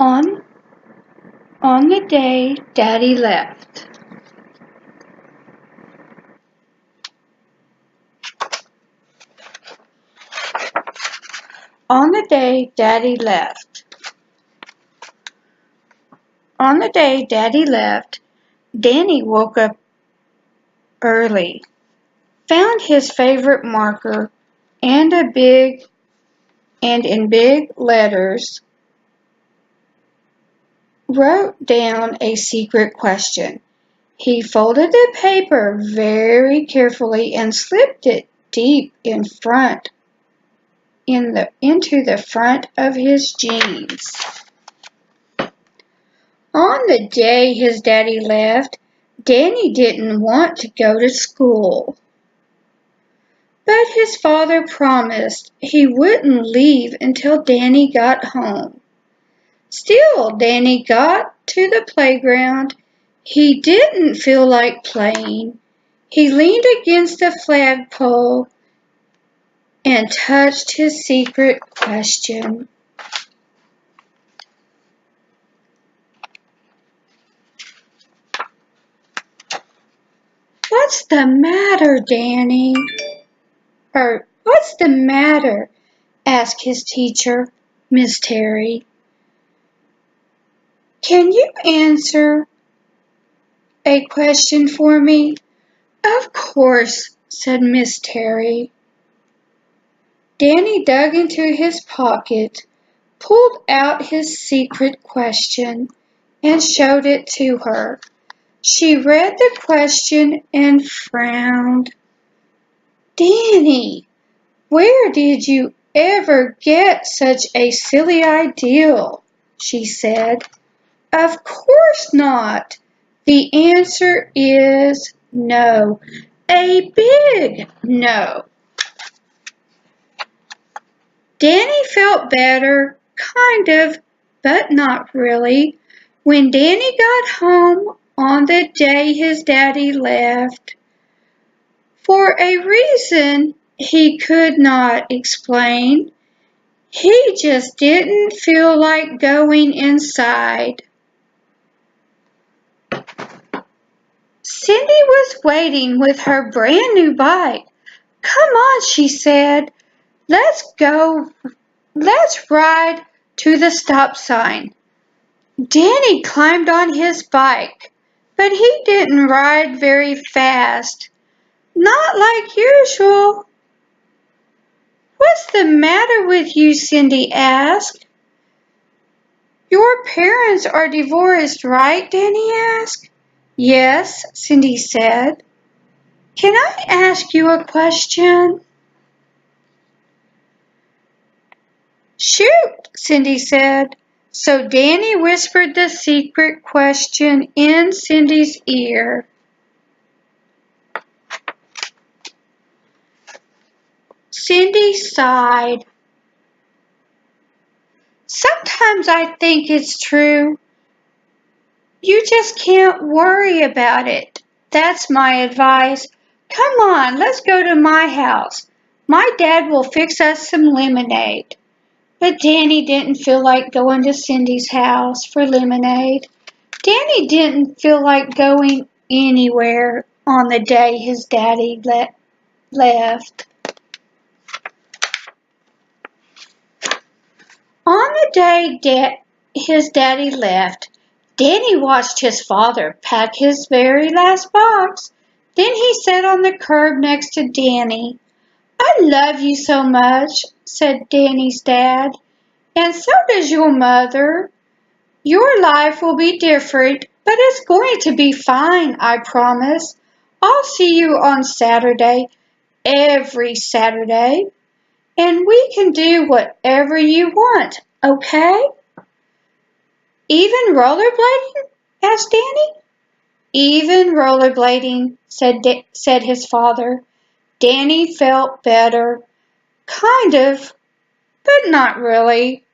On the day Daddy left. On the day Daddy left. On the day Daddy left, Danny woke up early, found his favorite marker, and in big letters wrote down a secret question. He folded the paper very carefully and slipped it deep into the front of his jeans. On the day his daddy left, Danny didn't want to go to school. But his father promised he wouldn't leave until Danny got home. Still, Danny got to the playground. He didn't feel like playing. He leaned against the flagpole and touched his secret question. "What's the matter, Danny?" "What's the matter?" asked his teacher, Miss Terry. "Can you answer a question for me?" "Of course," said Miss Terry. Danny dug into his pocket, pulled out his secret question, and showed it to her. She read the question and frowned. "Danny, where did you ever get such a silly idea?" she said. "Of course not. The answer is no. A big no." Danny felt better, kind of, but not really, when Danny got home on the day his daddy left. For a reason he could not explain, he just didn't feel like going inside. Cindy was waiting with her brand new bike. "Come on," she said. "Let's go. Let's ride to the stop sign." Danny climbed on his bike, but he didn't ride very fast. Not like usual. "What's the matter with you?" Cindy asked. "Your parents are divorced, right?" Danny asked. "Yes," Cindy said. "Can I ask you a question?" "Shoot," Cindy said. So Danny whispered the secret question in Cindy's ear. Cindy sighed. "Sometimes I think it's true. You just can't worry about it. That's my advice. Come on, let's go to my house. My dad will fix us some lemonade." But Danny didn't feel like going to Cindy's house for lemonade. Danny didn't feel like going anywhere on the day his daddy left. On the day his daddy left, Danny watched his father pack his very last box. Then he sat on the curb next to Danny. "I love you so much," said Danny's dad, "and so does your mother. Your life will be different, but it's going to be fine, I promise. I'll see you on Saturday, every Saturday, and we can do whatever you want, okay?" "Even rollerblading?" asked Danny. "Even rollerblading," said his father. Danny felt better. Kind of, but not really.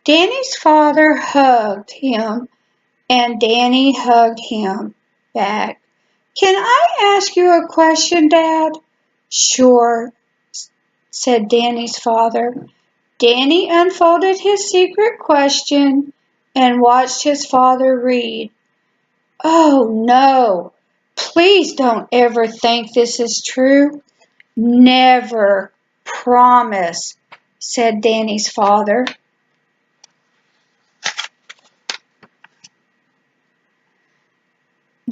Danny's father hugged him, and Danny hugged him back. "Can I ask you a question, Dad?" "Sure," said Danny's father. Danny unfolded his secret question and watched his father read. "Oh, no. Please don't ever think this is true. Never. Promise," said Danny's father.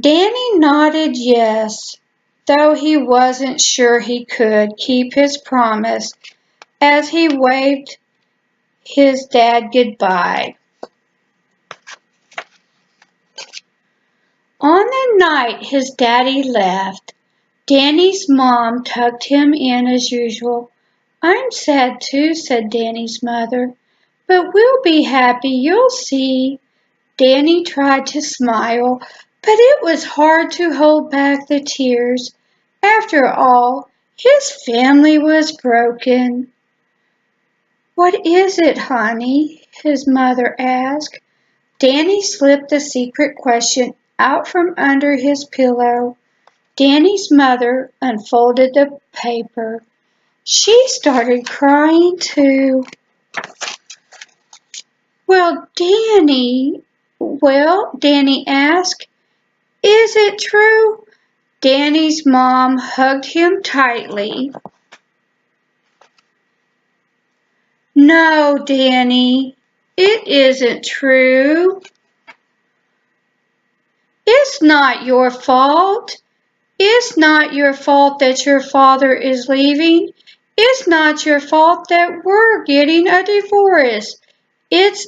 Danny nodded yes, though he wasn't sure he could keep his promise as he waved his dad goodbye. On the night his daddy left, Danny's mom tucked him in as usual. "I'm sad too," said Danny's mother, "but we'll be happy, you'll see." Danny tried to smile, but it was hard to hold back the tears. After all, his family was broken. "What is it, honey?" his mother asked. Danny slipped the secret question out from under his pillow. Danny's mother unfolded the paper. She started crying too. Well, Danny asked, "Is it true?" Danny's mom hugged him tightly. "No, Danny, it isn't true. It's not your fault. It's not your fault that your father is leaving. It's not your fault that we're getting a divorce. It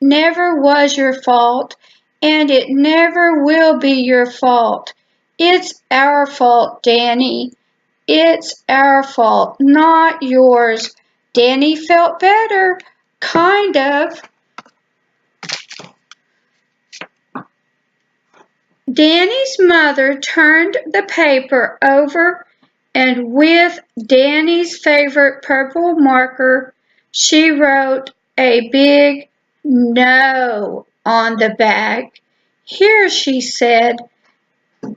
never was your fault, and it never will be your fault. It's our fault, Danny. It's our fault, not yours." Danny felt better, kind of. Danny's mother turned the paper over, and with Danny's favorite purple marker, she wrote a big "No" on the back. "Here," she said,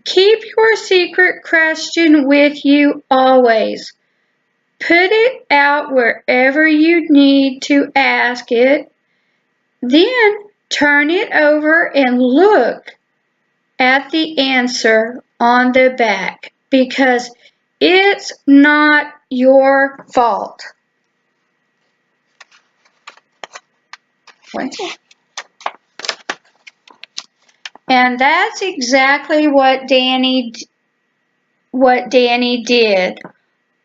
"keep your secret question with you always. Put it out wherever you need to ask it. Then turn it over and look at the answer on the back, because it's not your fault." And that's exactly what Danny did.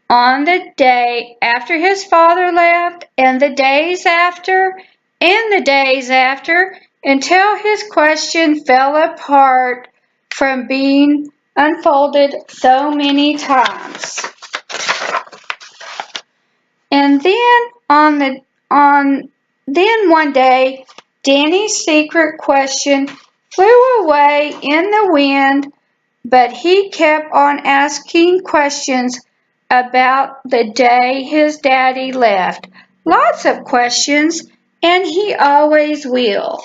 On the day after his father left, and the days after, until his question fell apart from being unfolded so many times. And then one day, Danny's secret question flew away in the wind, but he kept on asking questions about the day his daddy left. Lots of questions, and he always will.